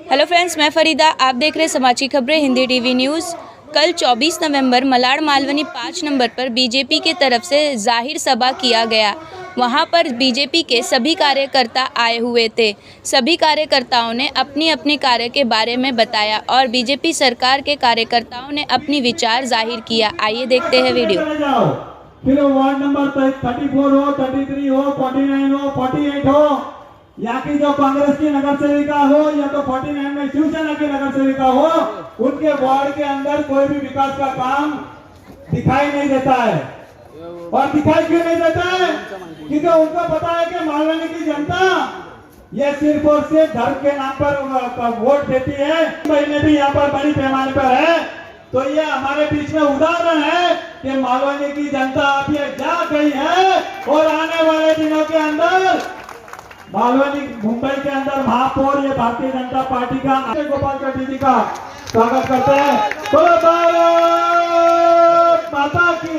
Hello friends, मैं फरीदा। आप देख रहे समाचार खबरें हिंदी टीवी न्यूज़। कल 24 नवंबर मलाड मालवनी 5 नंबर पर बीजेपी के तरफ से जाहिर सभा किया गया। वहां पर बीजेपी के सभी कार्यकर्ता आए हुए थे। सभी कार्यकर्ताओं ने अपनी अपनी कार्य के बारे में बताया और बीजेपी सरकार के कार्यकर्ताओं ने अपनी विचार जाहिर किया। आइए देखते हैं वीडियो। फिर वार्ड नंबर 34 हो, 33 हो, 49 हो, 48 हो, या कि जो कांग्रेस की नगर सेविका हो या तो 49 में शिवसेना की नगर सेविका हो, उनके वार्ड के अंदर कोई भी विकास का काम दिखाई नहीं देता है। और दिखाई क्यों नहीं देता है? क्योंकि उनको पता है कि मालवनी की जनता ये सिर्फ और सिर्फ धर्म के नाम पर वोट देती है। महीने भी यहाँ पर बड़ी पैमाने पर है, तो ये हमारे बीच में उदाहरण है कि मालवनी की जनता अब ये जाग गई है और आने वाले दिनों के अंदर मालवनी मुंबई के अंदर महापौर ये भारतीय जनता पार्टी का गोपाल शेट्टी जी का स्वागत करते हैं। तो भारत माता की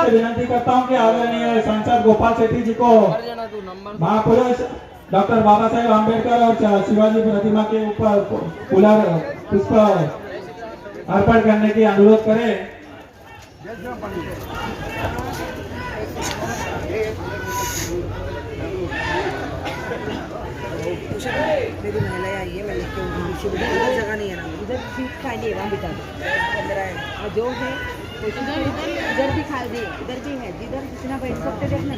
विनती करता हूँ कि आदरणीय सांसद गोपाल शेट्टी जी को महापुरुष डॉक्टर बाबा साहेब आम्बेडकर और शिवाजी प्रतिमा के ऊपर पुष्प अर्पण करने की अनुरोध करें। मेरी महिला आई है, मैं लेके उनकी उधर जगह नहीं है ना, उधर सीट खाली है, वहाँ बिठा दो। और जो है इधर भी खाली, इधर भी है, जिधर जितना बैठ सकते थे ना।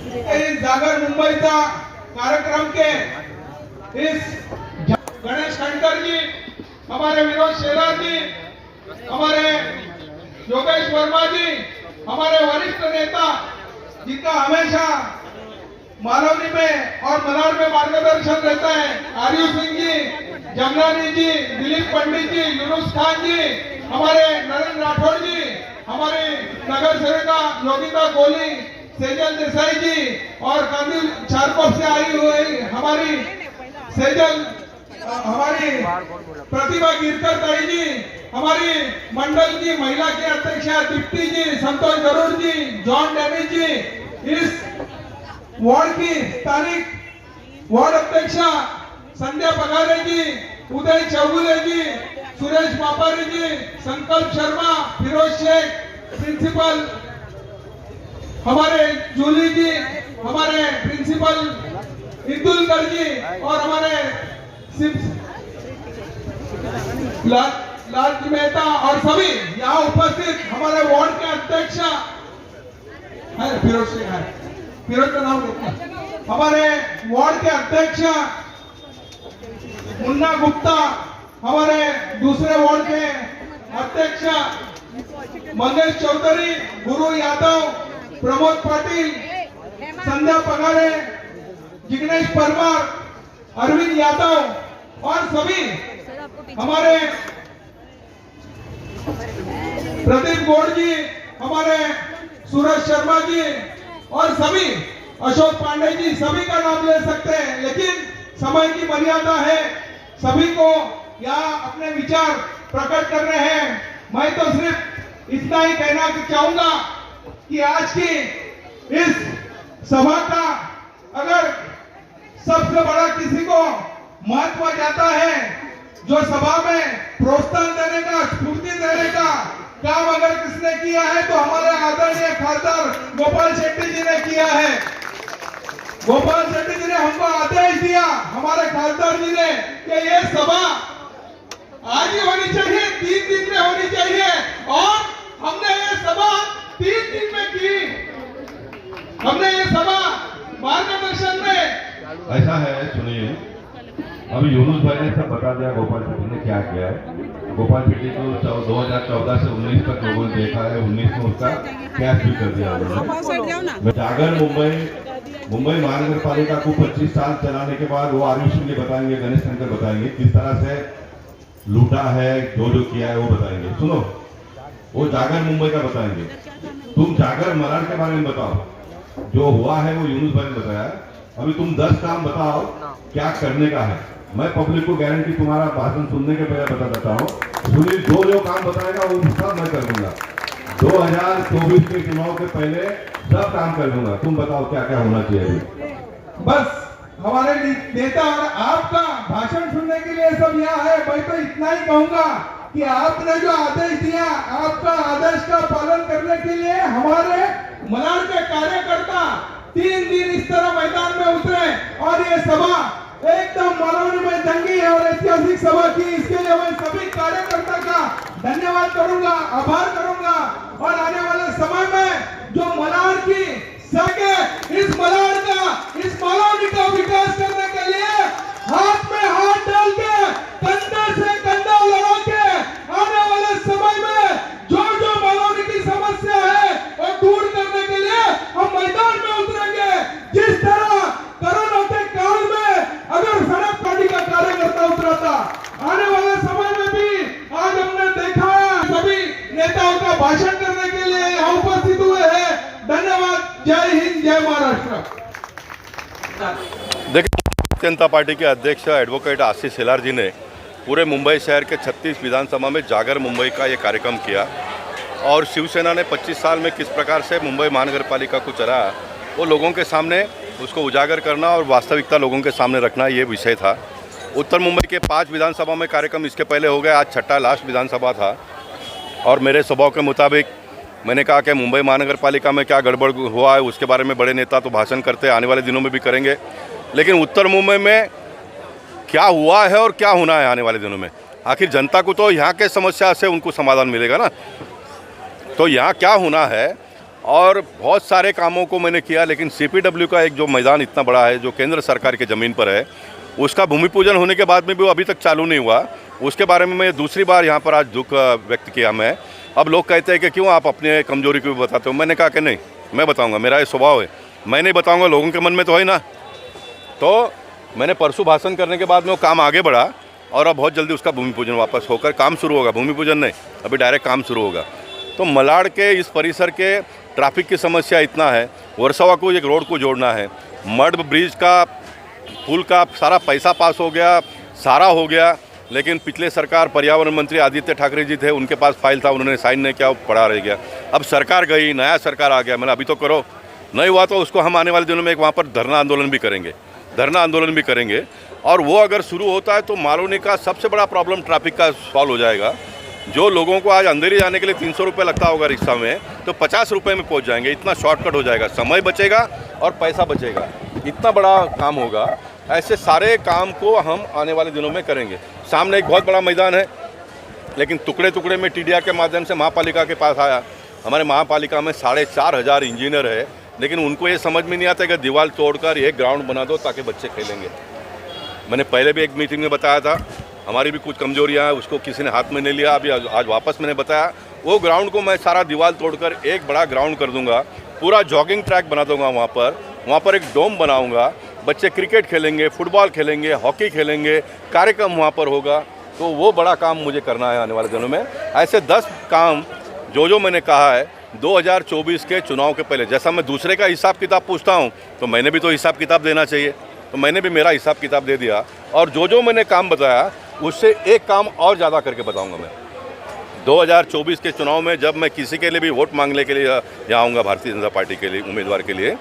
जागर मुंबईचा कार्यक्रम के इस गणेश खंडकर जी, हमारे विनोद शेलार जी, हमारे योगेश वर्मा जी, हमारे वरिष्ठ नेता जिनका हमेशा मालवनी में और मलाड में मार्गदर्शन रहता है, आर्यू सिंह जी, जमनानी जी, दिलीप पंडित जी, यूनुस खान जी, हमारे नरेंद्र राठौड़ जी, हमारे नगर सेविका योगिता कोहली, सेजल देसाई जी और गांधी चारकोप से आई हुई हमारी सेजल, हमारी प्रतिभा गिरकर ताई जी, हमारी मंडल की महिला की अध्यक्षा दीप्ति जी, संतोष गरुड़ जी, जॉन डेनिस जी, इस वार्ड की तारीख वार्ड अध्यक्षा संध्या पगारे जी, उदय चौगुले जी, सुरेश मापारी जी, संकल्प शर्मा, फिरोज शेख, प्रिंसिपल हमारे जूली जी, हमारे प्रिंसिपल इंदुलकर जी और हमारे लाल जी मेहता और सभी यहाँ उपस्थित हमारे वार्ड के अध्यक्ष फिरोज शेख है, फिरोज का नाम देखना, हमारे वार्ड के अध्यक्ष मुन्ना गुप्ता, हमारे दूसरे वार्ड के अध्यक्ष मंगेश चौधरी, गुरु यादव, प्रमोद पाटिल, संध्या पगारे, जिग्नेश परमार, अरविंद यादव और सभी हमारे प्रदीप गौड़ जी, हमारे सूरज शर्मा जी और सभी अशोक पांडे जी, सभी का नाम ले सकते हैं, लेकिन समय की मर्यादा है, सभी को यहाँ अपने विचार प्रकट कर रहे हैं। मैं तो सिर्फ इतना ही कहना चाहूंगा कि आज की इस सभा का अगर सबसे बड़ा किसी को महत्व जाता है, जो सभा में प्रोत्साहन देने का, स्फूर्ति देने का काम अगर किसने किया है तो हमारे आदरणीय खासदार गोपाल शेट्टी जी ने किया है। गोपाल शेट्टी जी ने हमको आदेश दिया, हमारे खासदार जी ने, कि ये सभा आज ही होनी चाहिए, 3 दिन में होनी चाहिए, और हमने ये सभा 3 दिन में की। हमने ये सभा मार्गदर्शन में ऐसा है, सुनिए, अभी यूनुस भाई ने सब बता दिया गोपाल शेट्टी ने क्या किया है। गोपाल शेट्टी को 2014 से 19 तक लोगों ने देखा है, 19 में उसका कैश भी कर दिया उन्होंने। जागर मुंबई महानगर पालिका को 25 साल चलाने के बाद वो आर्यू सिंह बताएंगे, गणेश खंडकर बताएंगे किस तरह से लूटा है, जो किया है वो बताएंगे। सुनो, वो जागर मुंबई का बताएंगे, तुम जागर मलाड के बारे में बताओ। जो हुआ है वो यूनुस भाई ने बताया, अभी तुम 10 काम बताओ क्या करने का है। मैं पब्लिक को गारंटी तुम्हारा भाषण सुनने के पहले बता देता हूँ, सुनील जो काम बताएगा वो सब मैं कर दूंगा। 2024 के चुनाव के पहले सब काम कर दूंगा। तुम बताओ क्या क्या होना चाहिए अभी। बस हमारे नेता और आपका भाषण सुनने के लिए सब यहाँ है। मैं तो इतना ही कहूंगा कि आपने जो आदेश दिया, आपका आदेश का पालन करने के लिए हमारे मलाड के कार्यकर्ता 3 दिन इस तरह मैदान में उतरे और ये सभा एकदम मालवनी में जंगी और ऐतिहासिक सभा की। इसके लिए मैं सभी कार्यकर्ता का धन्यवाद करूंगा, आभार करूंगा। और आने वाले समय में जो मलाड की सके, इस मलाड का, इस मालवनी का विकास करने के लिए हाथ में हाथ डाल के, कंधे से कंधा लगा के आने वाले समय में जो जो मालवनी की समस्या है वो दूर करने के लिए हम मैदान में उतरेंगे। जिस तरह कोरोना के काल में अगर सड़क पार्टी का कार्यकर्ता उतरा था, आने वाले समय में भी आज हमने देखा है सभी नेताओं का भाषण करने के लिए यहाँ उपस्थित हुए हैं। धन्यवाद। जय हिंद, जय महाराष्ट्र। देखिए, भारतीय जनता पार्टी के अध्यक्ष एडवोकेट आशीष शेलार जी ने पूरे मुंबई शहर के 36 विधानसभा में जागर मुंबई का ये कार्यक्रम किया और शिवसेना ने 25 साल में किस प्रकार से मुंबई महानगर पालिका को चला वो लोगों के सामने उसको उजागर करना और वास्तविकता लोगों के सामने रखना ये विषय था। उत्तर मुंबई के 5 विधानसभा में कार्यक्रम इसके पहले हो गया, आज छठा लास्ट विधानसभा था और मेरे स्वभाव के मुताबिक मैंने कहा कि मुंबई महानगर पालिका में क्या गड़बड़ हुआ है उसके बारे में बड़े नेता तो भाषण करते हैं, आने वाले दिनों में भी करेंगे, लेकिन उत्तर मुंबई में क्या हुआ है और क्या होना है आने वाले दिनों में, आखिर जनता को तो यहाँ के समस्या से उनको समाधान मिलेगा ना। तो यहाँ क्या होना है और बहुत सारे कामों को मैंने किया, लेकिन CPW का एक जो मैदान इतना बड़ा है जो केंद्र सरकार के ज़मीन पर है, उसका भूमि पूजन होने के बाद में भी वो अभी तक चालू नहीं हुआ। उसके बारे में मैं दूसरी बार यहाँ पर आज दुख व्यक्त किया मैं। अब लोग कहते हैं कि क्यों आप अपने कमजोरी को भी बताते हो। मैंने कहा कि नहीं, मैं बताऊँगा, मेरा ये स्वभाव है, मैं नहीं बताऊँगा, लोगों के मन में तो है ना। तो मैंने परसों भाषण करने के बाद में वो काम आगे बढ़ा और अब बहुत जल्दी उसका भूमि पूजन वापस होकर काम शुरू होगा। भूमि पूजन नहीं, अभी डायरेक्ट काम शुरू होगा। तो मलाड के इस परिसर के ट्रैफिक की समस्या इतना है, वर्सोवा को एक रोड को जोड़ना है, मड ब्रिज का पुल का सारा पैसा पास हो गया, सारा हो गया, लेकिन पिछले सरकार पर्यावरण मंत्री आदित्य ठाकरे जी थे, उनके पास फाइल था, उन्होंने साइन नहीं किया, पड़ा रह गया। अब सरकार गई, नया सरकार आ गया, मैंने अभी तो करो, नहीं हुआ तो उसको हम आने वाले दिनों में एक वहाँ पर धरना आंदोलन भी करेंगे और वो अगर शुरू होता है तो मालवनी का सबसे बड़ा प्रॉब्लम ट्रैफिक का सॉल्व हो जाएगा। जो लोगों को आज अंधेरी जाने के लिए 300 रुपये लगता होगा रिक्शा में, तो 50 रुपये में पहुंच जाएंगे। इतना शॉर्टकट हो जाएगा, समय बचेगा और पैसा बचेगा, इतना बड़ा काम होगा। ऐसे सारे काम को हम आने वाले दिनों में करेंगे। सामने एक बहुत बड़ा मैदान है, लेकिन टुकड़े टुकड़े में TDR के माध्यम से महापालिका के पास आया। हमारे महापालिका में 4,500 इंजीनियर है, लेकिन उनको ये समझ में नहीं आता कि दीवार तोड़कर एक ग्राउंड बना दो ताकि बच्चे खेलेंगे। मैंने पहले भी एक मीटिंग में बताया था, हमारी भी कुछ कमजोरियां हैं, उसको किसी ने हाथ में नहीं लिया। अभी आज वापस मैंने बताया, वो ग्राउंड को मैं सारा दीवार तोड़कर एक बड़ा ग्राउंड कर दूंगा, पूरा जॉगिंग ट्रैक बना दूंगा। वहाँ पर एक डोम बनाऊंगा, बच्चे क्रिकेट खेलेंगे, फुटबॉल खेलेंगे, हॉकी खेलेंगे, कार्यक्रम वहाँ पर होगा। तो वो बड़ा काम मुझे करना है आने वाले दिनों में। ऐसे 10 काम जो मैंने कहा है 2024 के चुनाव के पहले। जैसा मैं दूसरे का हिसाब किताब पूछता हूँ तो मैंने भी तो हिसाब किताब देना चाहिए, तो मैंने भी मेरा हिसाब किताब दे दिया और जो मैंने काम बताया उससे एक काम और ज़्यादा करके बताऊंगा मैं। 2024 के चुनाव में जब मैं किसी के लिए भी वोट मांगने के लिए यहाँ आऊँगा, भारतीय जनता पार्टी के लिए उम्मीदवार के लिए,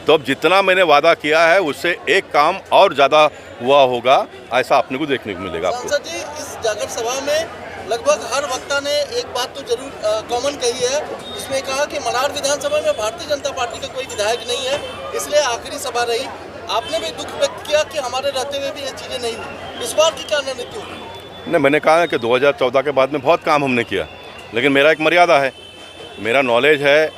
तो अब जितना मैंने वादा किया है उससे एक काम और ज़्यादा हुआ होगा, ऐसा अपने को देखने को मिलेगा। आपको सांसद जी, इस जागर सभा में लगभग हर वक्ता ने एक बात तो जरूर कॉमन कही है, इसमें कहा कि मलाड विधानसभा में भारतीय जनता पार्टी का कोई विधायक नहीं है, इसलिए आखिरी सभा रही। आपने भी दुख व्यक्त किया कि हमारे रहते हुए भी ये चीज़ें नहीं हुई। इस बार की क्या रणनीति होगी? नहीं, मैंने कहा है कि 2014 के बाद में बहुत काम हमने किया, लेकिन मेरा एक मर्यादा है, मेरा नॉलेज है,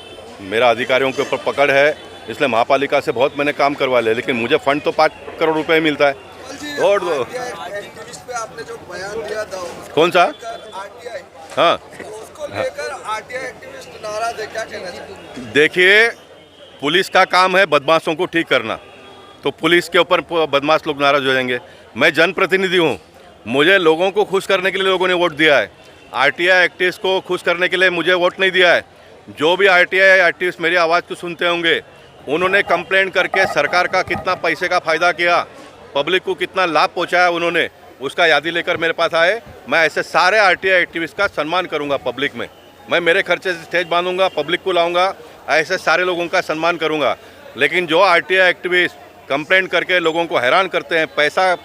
मेरा अधिकारियों के ऊपर पकड़ है, इसलिए महापालिका से बहुत मैंने काम करवा लिया, लेकिन मुझे फंड तो 5 करोड़ रुपए मिलता है। और आपने जो बयान दिया था, कौन सा? हाँ, उसको लेकर आरटीआई एक्टिविस्ट नाराज है, क्या कहना चाहिए? देखिए, पुलिस का काम है बदमाशों को ठीक करना, तो पुलिस के ऊपर बदमाश लोग नाराज हो जाएंगे। मैं जनप्रतिनिधि हूँ, मुझे लोगों को खुश करने के लिए लोगों ने वोट दिया है। आरटीआई एक्टिविस्ट को खुश करने के लिए मुझे वोट नहीं दिया है। जो भी आरटीआई एक्टिविस्ट मेरी आवाज़ को सुनते होंगे, उन्होंने कंप्लेंट करके सरकार का कितना पैसे का फ़ायदा किया, पब्लिक को कितना लाभ पहुंचाया उन्होंने, उसका यादी लेकर मेरे पास आए। मैं ऐसे सारे आरटीआई एक्टिविस्ट का सम्मान करूंगा पब्लिक में, मैं मेरे खर्चे से स्टेज बांधूंगा, पब्लिक को लाऊंगा, ऐसे सारे लोगों का सम्मान करूंगा। लेकिन जो आरटीआई एक्टिविस्ट कंप्लेंट करके लोगों को हैरान करते हैं, पैसा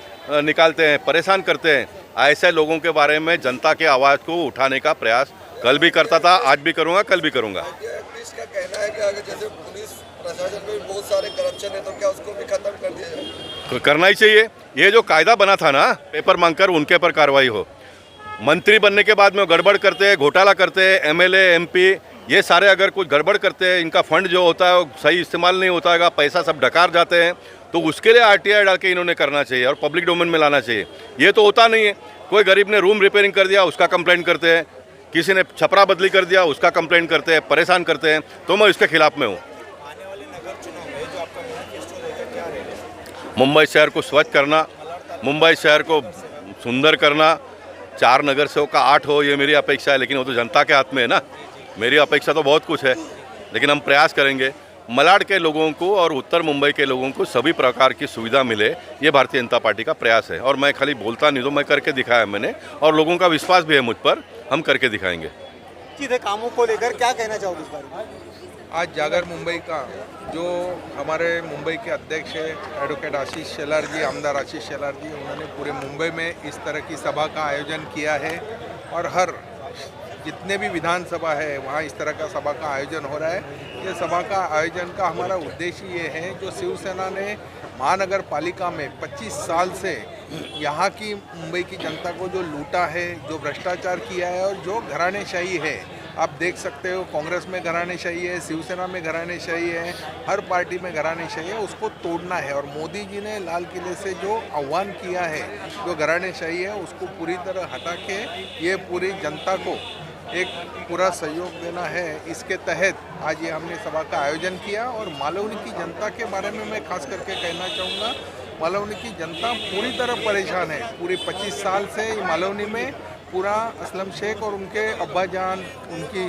निकालते हैं, परेशान करते हैं, ऐसे लोगों के बारे में जनता के आवाज़ को उठाने का प्रयास कल भी करता था, आज भी करूंगा, कल भी करूंगा। इसका कहना है कि अगर जैसे पुलिस प्रशासन में बहुत सारे करप्शन है तो क्या उसको भी खत्म कर दिया जाए? तो करना ही चाहिए। ये जो कायदा बना था ना, पेपर मांगकर उनके पर कार्रवाई हो। मंत्री बनने के बाद में गड़बड़ करते हैं, घोटाला करते हैं, एमएलए एमपी ये सारे अगर कुछ गड़बड़ करते हैं, इनका फंड जो होता है वो सही इस्तेमाल नहीं होता है, पैसा सब डकार जाते हैं, तो उसके लिए आरटीआई डाल के इन्होंने करना चाहिए और पब्लिक डोमेन में लाना चाहिए। ये तो होता नहीं है। कोई गरीब ने रूम रिपेयरिंग कर दिया, उसका कंप्लेंट करते हैं, किसी ने छपरा बदली कर दिया, उसका कंप्लेंट करते हैं, परेशान करते हैं, तो मैं इसके खिलाफ में हूँ। मुंबई शहर को स्वच्छ करना, मुंबई शहर को सुंदर करना, 4 नगर सेवक का 8 हो, ये मेरी अपेक्षा है। लेकिन वो तो जनता के हाथ में है ना। मेरी अपेक्षा तो बहुत कुछ है, लेकिन हम प्रयास करेंगे मलाड के लोगों को और उत्तर मुंबई के लोगों को सभी प्रकार की सुविधा मिले। ये भारतीय जनता पार्टी का प्रयास है और मैं खाली बोलता नहीं, तो मैं करके दिखाया मैंने और लोगों का विश्वास भी है मुझ पर, हम करके दिखाएंगे। सीधे कामों को लेकर क्या कहना चाहोगे इस बारे में? आज जागर मुंबई का जो हमारे मुंबई के अध्यक्ष है एडवोकेट आशीष शेलार जी, आमदार आशीष शेलार जी, उन्होंने पूरे मुंबई में इस तरह की सभा का आयोजन किया है और हर जितने भी विधानसभा है वहाँ इस तरह का सभा का आयोजन हो रहा है। ये सभा का आयोजन का हमारा उद्देश्य ये है, जो शिवसेना ने महानगर पालिका में 25 साल से यहाँ की मुंबई की जनता को जो लूटा है, जो भ्रष्टाचार किया है और जो घरानेशाही है, आप देख सकते हो कांग्रेस में घरानेशाही है, शिवसेना में घरानेशाही है, हर पार्टी में घरानेशाही है, उसको तोड़ना है। और मोदी जी ने लाल किले से जो आह्वान किया है, जो घरानेशाही है उसको पूरी तरह हटा के ये पूरी जनता को एक पूरा सहयोग देना है। इसके तहत आज ये हमने सभा का आयोजन किया और मालवनी की जनता के बारे में मैं खास करके कहना चाहूँगा, मालवनी की जनता पूरी तरह परेशान है। पूरी 25 साल से मालवनी में पूरा असलम शेख और उनके अब्बा जान, उनकी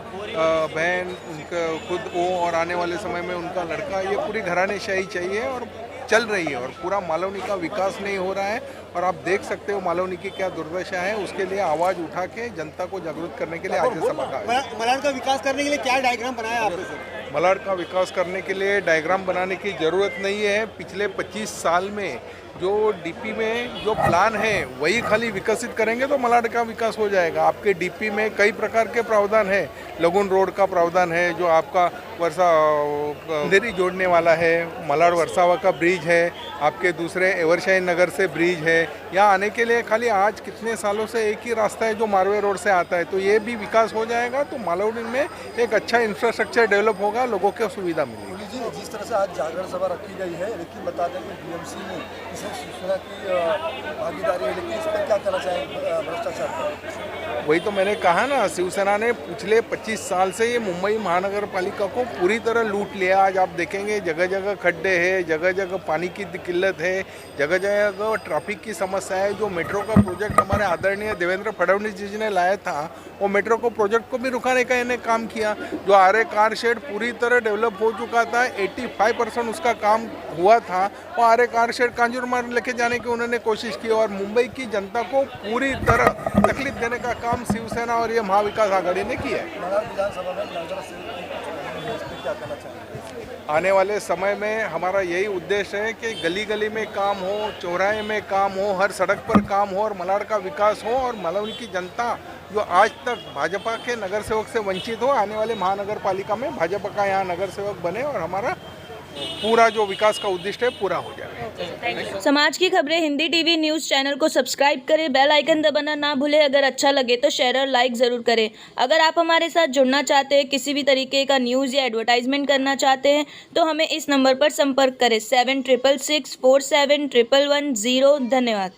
बहन, उनका खुद वो और आने वाले समय में उनका लड़का, ये पूरी घरानेशाही चाहिए और चल रही है और पूरा मालवनी का विकास नहीं हो रहा है। और आप देख सकते हो मालवनी की क्या दुर्दशा है। उसके लिए आवाज़ उठा के जनता को जागरूक करने के लिए आज सभा का मलाड का विकास करने के लिए क्या डायग्राम बनाया आपने सर? मलाड का विकास करने के लिए डायग्राम बनाने की ज़रूरत नहीं है। पिछले 25 साल में जो डीपी में जो प्लान है वही खाली विकसित करेंगे तो मलाड का विकास हो जाएगा। आपके डीपी में कई प्रकार के प्रावधान है, लगुन रोड का प्रावधान है, जो आपका वर्षा अंधेरी जोड़ने वाला है, मलाड वर्सावा का ब्रिज है, आपके दूसरे एवरशाइन नगर से ब्रिज है। यहाँ आने के लिए खाली आज कितने सालों से एक ही रास्ता है जो मारवे रोड से आता है, तो ये भी विकास हो जाएगा। तो मालवनी में एक अच्छा इंफ्रास्ट्रक्चर डेवलप होगा, लोगों को सुविधा मिलेगी। जिस तरह से आज जागरण सभा रखी गई है, लेकिन बता दें कि बीएमसी में इसमें शिवसेना की भागीदारी है, लेकिन इस पर क्या कहना चाहेंगे भ्रष्टाचार पर? वही तो मैंने कहा ना, शिवसेना ने पिछले 25 साल से ये मुंबई महानगर पालिका को पूरी तरह लूट लिया। आज आप देखेंगे जगह जगह खड्डे हैं, जगह जगह पानी की किल्लत है, जगह जगह ट्रैफिक की समस्या है। जो मेट्रो का प्रोजेक्ट हमारे आदरणीय देवेंद्र फडणवीस जी ने लाया था, वो मेट्रो को प्रोजेक्ट को भी रुकाने का इन्हें काम किया। जो आरे कार शेड पूरी तरह डेवलप हो चुका था, 85% उसका काम हुआ था, वो आरे कार शेड कांजूर मार्ग लेके जाने की उन्होंने कोशिश की। और मुंबई की जनता को पूरी तरह तकलीफ देने का काम शिवसेना और ये महाविकास आघाड़ी ने किया है। विधानसभा में कांग्रेस से क्या कहना चाहेंगे? आने वाले समय में हमारा यही उद्देश्य है कि गली गली में काम हो, चौराहे में काम हो, हर सड़क पर काम हो और मलाड का विकास हो। और मालवनी की जनता जो आज तक भाजपा के नगर सेवक से वंचित हो, आने वाले महानगर पालिका में भाजपा का यहाँ नगर सेवक बने और हमारा पूरा जो विकास का उद्देश्य है पूरा हो जाए। समाज की खबरें हिंदी टीवी न्यूज़ चैनल को सब्सक्राइब करें, बेल आइकन दबाना ना भूलें। अगर अच्छा लगे तो शेयर और लाइक ज़रूर करें। अगर आप हमारे साथ जुड़ना चाहते हैं, किसी भी तरीके का न्यूज़ या एडवर्टाइजमेंट करना चाहते हैं, तो हमें इस नंबर पर संपर्क करें 7666471110। धन्यवाद।